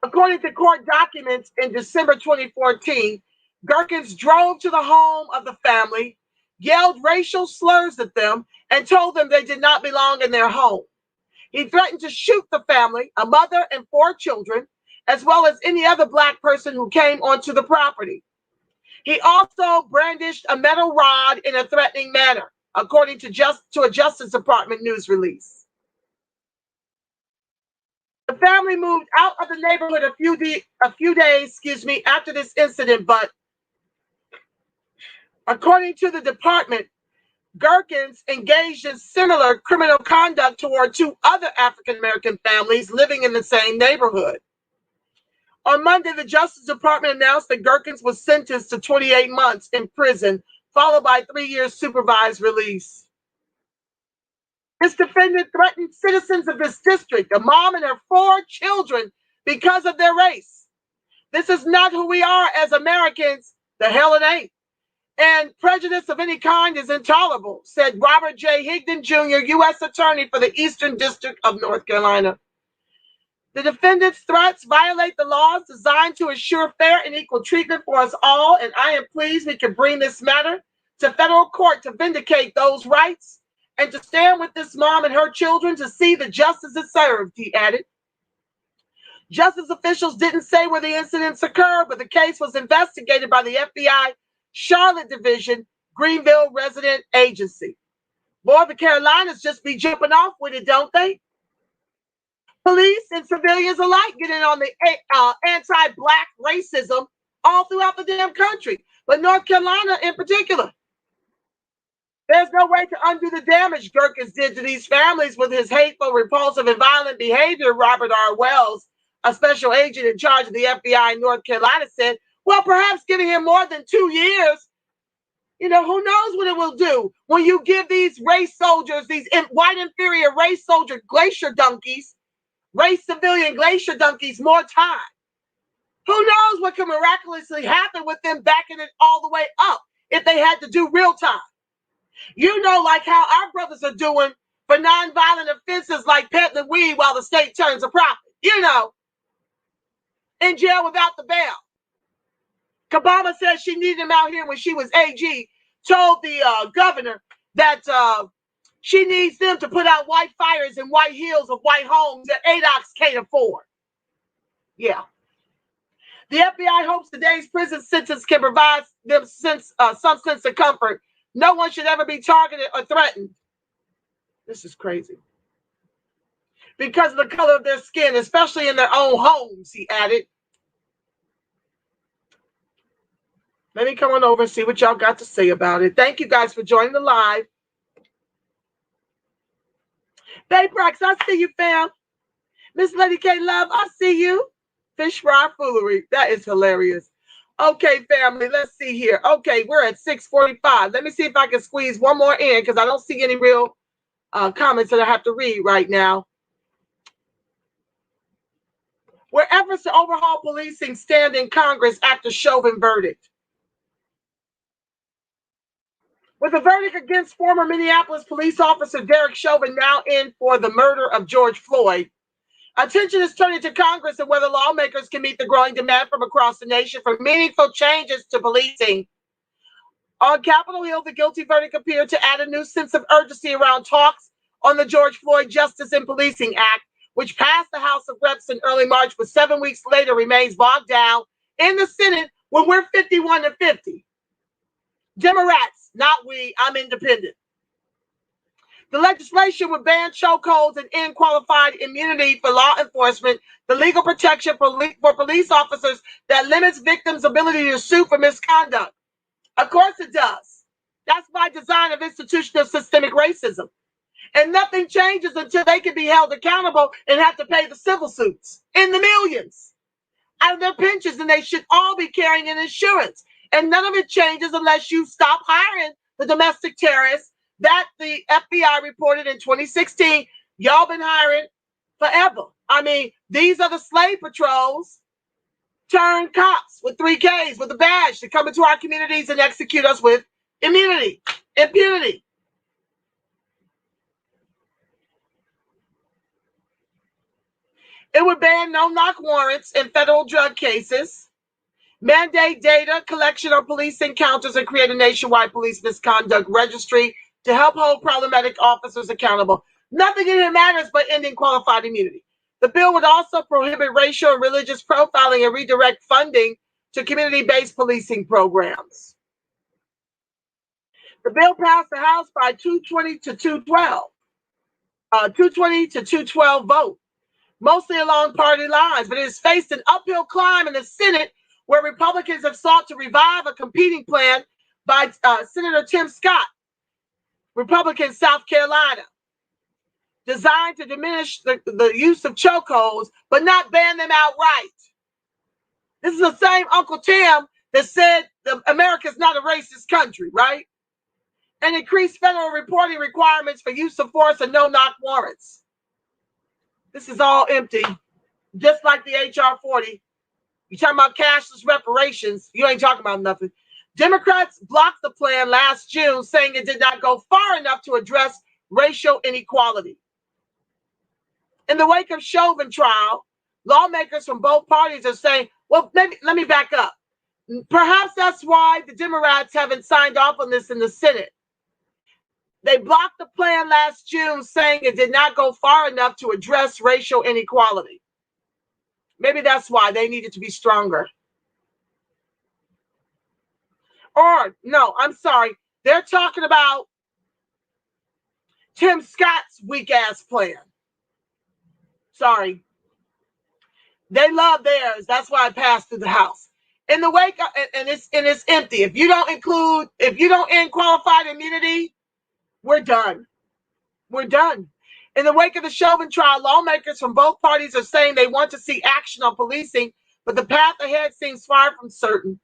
S6: According to court documents in December 2014, Gerkins drove to the home of the family, yelled racial slurs at them, and told them they did not belong in their home. He threatened to shoot the family, a mother and 4 children, as well as any other Black person who came onto the property. He also brandished a metal rod in a threatening manner, according to a Justice Department news release. The family moved out of the neighborhood a few days after this incident, but according to the department, Gerkins engaged in similar criminal conduct toward 2 other African-American families living in the same neighborhood. On Monday, the Justice Department announced that Gerkins was sentenced to 28 months in prison, followed by 3 years supervised release. This defendant threatened citizens of this district, a mom and her 4 children, because of their race. This is not who we are as Americans. The hell it ain't. And prejudice of any kind is intolerable, said Robert J. Higdon Jr., U.S. Attorney for the Eastern District of North Carolina. The defendant's threats violate the laws designed to ensure fair and equal treatment for us all, and I am pleased we can bring this matter to federal court to vindicate those rights and to stand with this mom and her children to see the justice is served, he added. Justice officials didn't say where the incidents occurred, but the case was investigated by the FBI Charlotte Division, Greenville Resident Agency. Boy, the Carolinas just be jumping off with it, don't they? Police and civilians alike get in on the anti-Black racism all throughout the damn country, but North Carolina in particular. There's no way to undo the damage Gerkins did to these families with his hateful, repulsive, and violent behavior, Robert R. Wells, a special agent in charge of the FBI in North Carolina, said, well, perhaps giving him more than 2 years, who knows what it will do when you give these race soldiers, these white inferior race soldier glacier donkeys, race civilian glacier donkeys, more time. Who knows what can miraculously happen with them backing it all the way up if they had to do real time. Like how our brothers are doing for nonviolent offenses like peddling weed while the state turns a profit. In jail without the bail. Kabama said she needed him out here when she was AG, told the governor that she needs them to put out white fires and white hills of white homes that ADOCs can't afford. Yeah. The FBI hopes today's prison sentence can provide them some sense of comfort. No one should ever be targeted or threatened. This is crazy. Because of the color of their skin, especially in their own homes, he added. Let me come on over and see what y'all got to say about it. Thank you guys for joining the live. Babe Brax, I see you, fam. Miss Lady K Love, I see you. Fish fry foolery. That is hilarious. Okay, family, let's see here. Okay, we're at 6:45. Let me see if I can squeeze one more in because I don't see any real comments that I have to read right now. Where efforts to overhaul policing stand in Congress after Chauvin verdict. With the verdict against former Minneapolis police officer Derek Chauvin now in for the murder of George Floyd, attention is turning to Congress and whether lawmakers can meet the growing demand from across the nation for meaningful changes to policing. On Capitol Hill, the guilty verdict appeared to add a new sense of urgency around talks on the George Floyd Justice and Policing Act, which passed the House of Reps in early March, but 7 weeks later remains bogged down in the Senate when we're 51-50. Democrats, not we, I'm independent. The legislation would ban chokeholds and end qualified immunity for law enforcement, the legal protection for police officers that limits victims' ability to sue for misconduct. Of course it does. That's by design of institutional systemic racism. And nothing changes until they can be held accountable and have to pay the civil suits in the millions out of their pensions, and they should all be carrying an insurance. And none of it changes unless you stop hiring the domestic terrorists that the FBI reported in 2016. Y'all been hiring forever. I mean, these are the slave patrols turned cops with 3 Ks with a badge to come into our communities and execute us with immunity, impunity. It would ban no-knock warrants in federal drug cases, mandate data collection on police encounters, and create a nationwide police misconduct registry to help hold problematic officers accountable. Nothing in it matters but ending qualified immunity. The bill would also prohibit racial and religious profiling and redirect funding to community-based policing programs. The bill passed the House by 220 to 212. 220 to 212 vote, mostly along party lines, but it has faced an uphill climb in the Senate, where Republicans have sought to revive a competing plan by Senator Tim Scott, Republican, South Carolina, designed to diminish the use of chokeholds, but not ban them outright. This is the same Uncle Tim that said America's not a racist country, right? And increase federal reporting requirements for use of force and no-knock warrants. This is all empty, just like the HR 40. You're talking about cashless reparations. You ain't talking about nothing. Democrats blocked the plan last June, saying it did not go far enough to address racial inequality. In the wake of Chauvin trial, lawmakers from both parties are saying, well, let me back up. Perhaps that's why the Democrats haven't signed off on this in the Senate. They blocked the plan last June, saying it did not go far enough to address racial inequality. Maybe that's why they needed to be stronger. Or, no, I'm sorry. They're talking about Tim Scott's weak-ass plan. Sorry. They love theirs. That's why it passed through the House. In the wake of, and it's empty. If you don't end qualified immunity, we're done. We're done. In the wake of the Chauvin trial, lawmakers from both parties are saying they want to see action on policing, but the path ahead seems far from certain.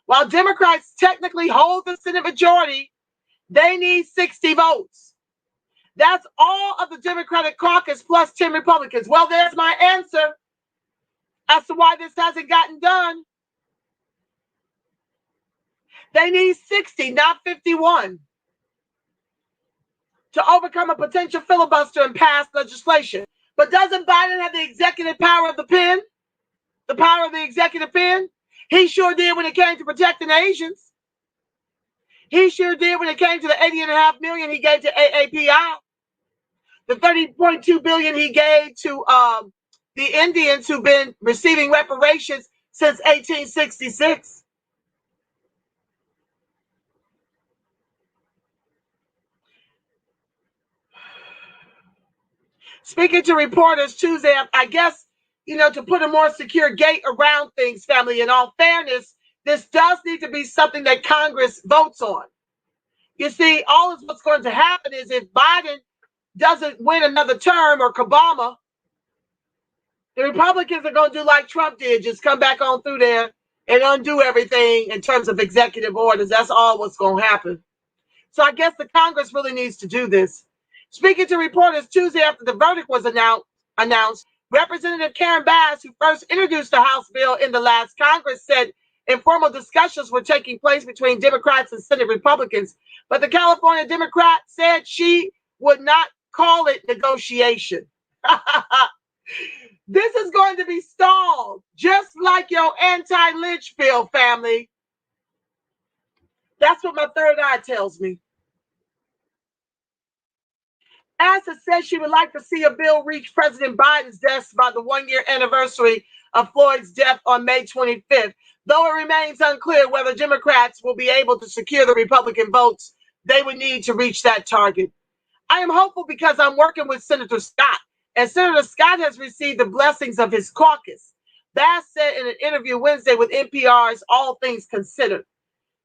S6: While Democrats technically hold the Senate majority, they need 60 votes. That's all of the Democratic caucus plus 10 Republicans. Well, there's my answer as to why this hasn't gotten done. They need 60, not 51, to overcome a potential filibuster and pass legislation. But doesn't Biden have the executive power of the pen? The power of the executive pen? He sure did when it came to protecting Asians. He sure did when it came to the $80.5 million he gave to AAPI. The $30.2 billion he gave to the Indians who've been receiving reparations since 1866. Speaking to reporters Tuesday, I guess, to put a more secure gate around things, family, in all fairness, this does need to be something that Congress votes on. You see, all is what's going to happen is if Biden doesn't win another term, or Obama, the Republicans are going to do like Trump did, just come back on through there and undo everything in terms of executive orders. That's all what's going to happen. So I guess the Congress really needs to do this. Speaking to reporters Tuesday after the verdict was announced, Representative Karen Bass, who first introduced the House bill in the last Congress, said informal discussions were taking place between Democrats and Senate Republicans, but the California Democrat said she would not call it negotiation. This is going to be stalled, just like your anti-lynch bill, family. That's what my third eye tells me. Asa says she would like to see a bill reach President Biden's desk by the one-year anniversary of Floyd's death on May 25th, though it remains unclear whether Democrats will be able to secure the Republican votes they would need to reach that target. I am hopeful because I'm working with Senator Scott, and Senator Scott has received the blessings of his caucus. Bass said in an interview Wednesday with NPR's All Things Considered,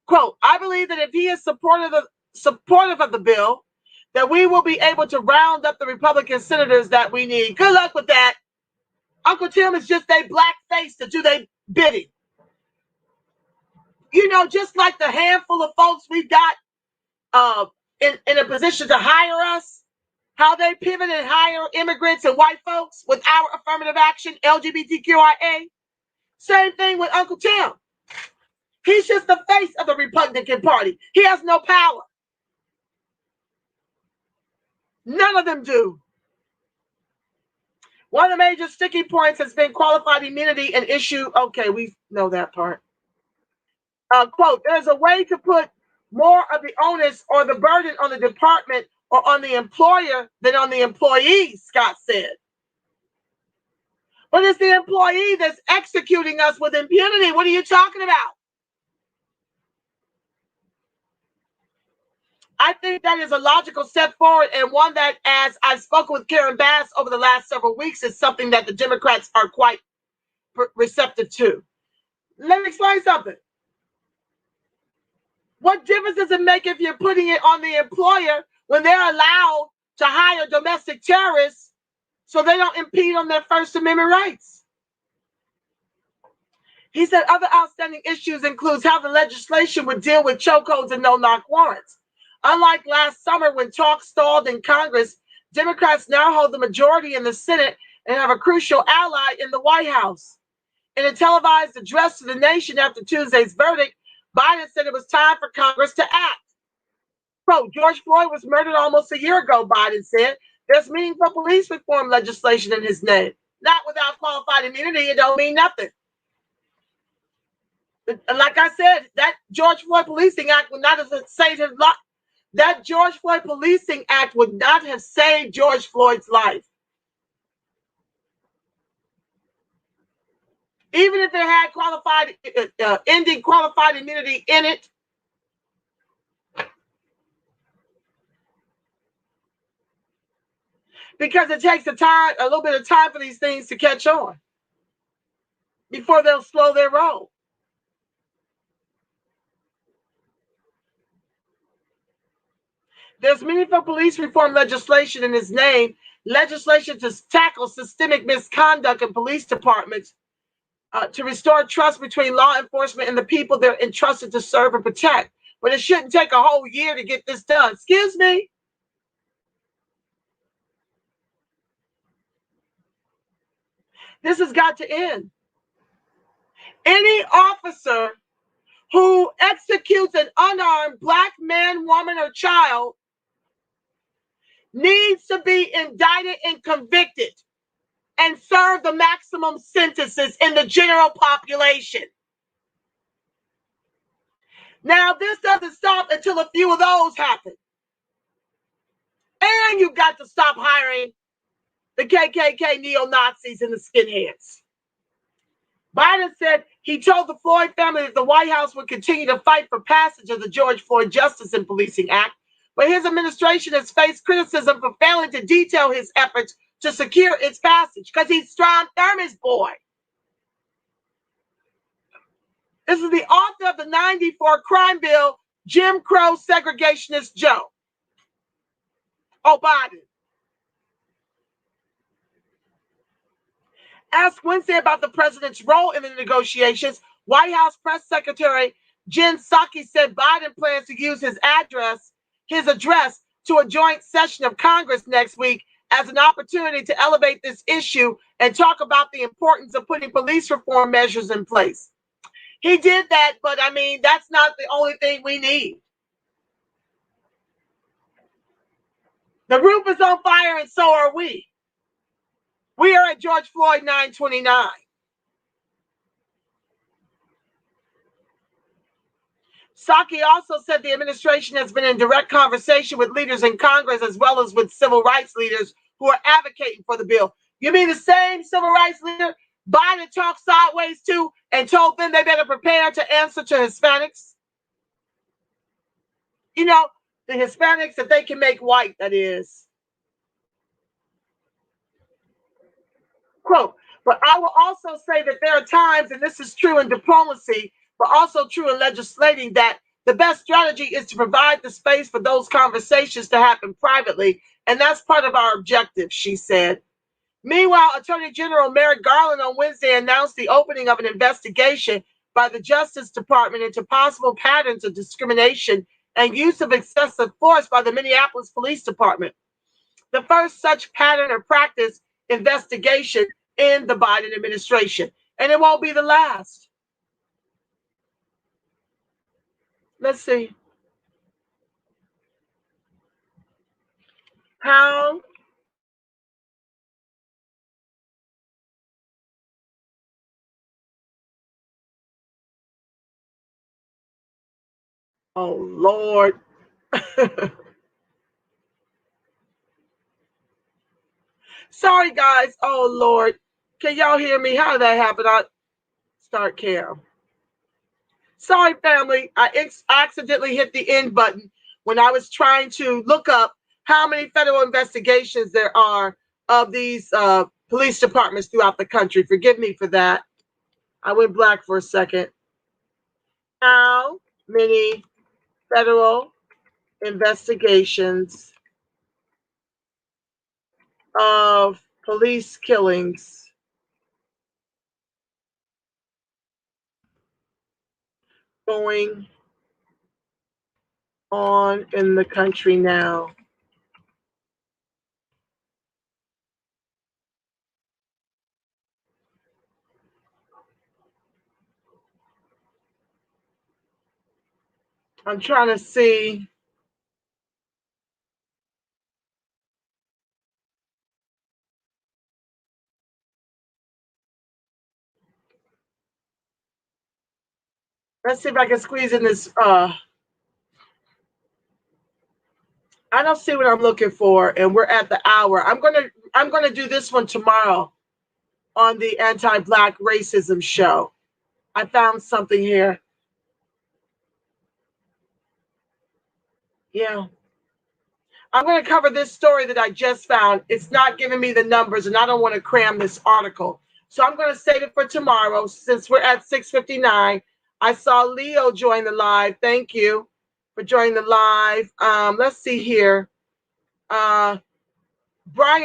S6: quote, I believe that if he is supportive of the bill, that we will be able to round up the Republican senators that we need. Good luck with that. Uncle Tim is just a black face to do their bidding. You know, just like the handful of folks we've got in a position to hire us, how they pivot and hire immigrants and white folks with our affirmative action, LGBTQIA. Same thing with Uncle Tim. He's just the face of the Republican Party. He has no power. None of them do. One of the major sticking points has been qualified immunity and issue. Okay, we know that part. Quote, there's a way to put more of the onus or the burden on the department or on the employer than on the employees, Scott said. But it's the employee that's executing us with impunity. What are you talking about? I think that is a logical step forward, and one that, as I've spoken with Karen Bass over the last several weeks, is something that the Democrats are quite receptive to. Let me explain something. What difference does it make if you're putting it on the employer when they're allowed to hire domestic terrorists so they don't impede on their First Amendment rights? He said other outstanding issues includes how the legislation would deal with chokeholds and no-knock warrants. Unlike last summer when talk stalled in Congress, Democrats now hold the majority in the Senate and have a crucial ally in the White House. In a televised address to the nation after Tuesday's verdict, Biden said it was time for Congress to act. Quote, George Floyd was murdered almost a year ago, Biden said. There's meaningful police reform legislation in his name. Not without qualified immunity, it don't mean nothing. Like I said, that George Floyd Policing Act would not have saved his life. That George Floyd Policing Act would not have saved George Floyd's life. Even if it had ending qualified immunity in it, because it takes a little bit of time for these things to catch on before they'll slow their roll. There's meaningful police reform legislation in his name, legislation to tackle systemic misconduct in police departments, to restore trust between law enforcement and the people they're entrusted to serve and protect. But it shouldn't take a whole year to get this done. Excuse me. This has got to end. Any officer who executes an unarmed black man, woman, or child needs to be indicted and convicted and serve the maximum sentences in the general population. Now, this doesn't stop until a few of those happen. And you've got to stop hiring the KKK neo-Nazis and the skinheads. Biden said he told the Floyd family that the White House would continue to fight for passage of the George Floyd Justice and Policing Act, but his administration has faced criticism for failing to detail his efforts to secure its passage because he's Strom Thurmond's boy. This is the author of the 94 crime bill, Jim Crow segregationist Joe. Oh, Biden. Asked Wednesday about the president's role in the negotiations, White House Press Secretary Jen Psaki said Biden plans to use his address to a joint session of Congress next week as an opportunity to elevate this issue and talk about the importance of putting police reform measures in place. He did that, but I mean, that's not the only thing we need. The roof is on fire and so are we. We are at George Floyd 929. Psaki also said the administration has been in direct conversation with leaders in Congress as well as with civil rights leaders who are advocating for the bill. You mean the same civil rights leader Biden talked sideways to and told them they better prepare to answer to Hispanics? You know, the Hispanics that they can make white, that is. Quote, but I will also say that there are times, and this is true in diplomacy, but also true in legislating, that the best strategy is to provide the space for those conversations to happen privately, and that's part of our objective, she said. Meanwhile, Attorney General Merrick Garland on Wednesday announced the opening of an investigation by the Justice Department into possible patterns of discrimination and use of excessive force by the Minneapolis Police Department. The first such pattern or practice investigation in the Biden administration, and it won't be the last. Let's see. How oh Lord. Sorry guys. Oh Lord. Can y'all hear me? How did that happen? I start cam. Sorry family. I accidentally hit the end button when I was trying to look up how many federal investigations there are of these police departments throughout the country. Forgive me for that. I went black for a second. How many federal investigations of police killings going on in the country now? I'm trying to see. Let's see if I can squeeze in this. I don't see what I'm looking for, and we're at the hour. I'm gonna do this one tomorrow on the anti-Black racism show. I found something here. Yeah. I'm going to cover this story that I just found. It's not giving me the numbers, and I don't want to cram this article. So I'm going to save it for tomorrow since we're at 6:59. I saw Leo join the live. Thank you for joining the live. Let's see here. Brian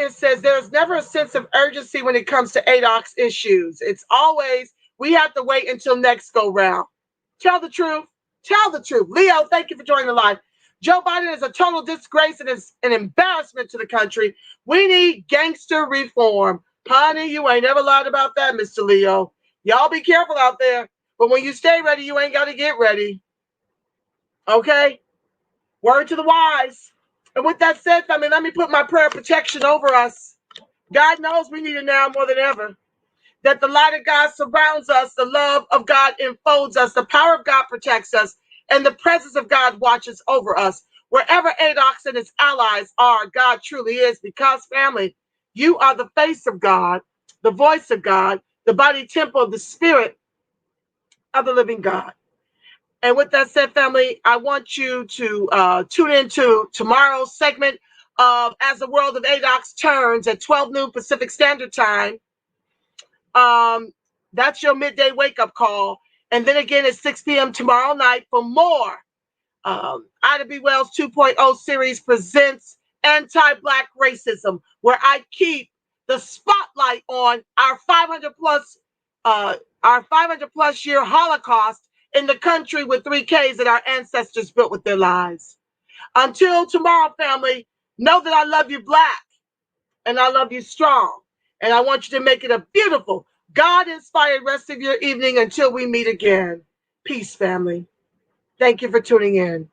S6: says there's never a sense of urgency when it comes to ADOX issues. It's always, we have to wait until next go round. Tell the truth. Tell the truth. Leo, thank you for joining the live. Joe Biden is a total disgrace and is an embarrassment to the country. We need gangster reform. Honey, you ain't never lied about that, Mr. Leo. Y'all be careful out there. But when you stay ready, you ain't got to get ready. Okay? Word to the wise. And with that said, family, let me put my prayer of protection over us. God knows we need it now more than ever. That the light of God surrounds us, the love of God enfolds us, the power of God protects us, and the presence of God watches over us. Wherever ADOX and its allies are, God truly is, because, family, you are the face of God, the voice of God, the body temple of the spirit of the living God. And with that said, family, I want you to tune into tomorrow's segment of As the World of ADOX Turns at 12 noon Pacific Standard Time. That's your midday wake-up call. And then again at 6 p.m. tomorrow night for more. Ida B. Wells 2.0 series presents Anti-Black Racism, where I keep the spotlight on our 500 plus our 500 plus year Holocaust in the country with 3 Ks that our ancestors built with their lives. Until tomorrow, family, know that I love you black and I love you strong. And I want you to make it a beautiful, God-inspired rest of your evening until we meet again. Peace, family. Thank you for tuning in.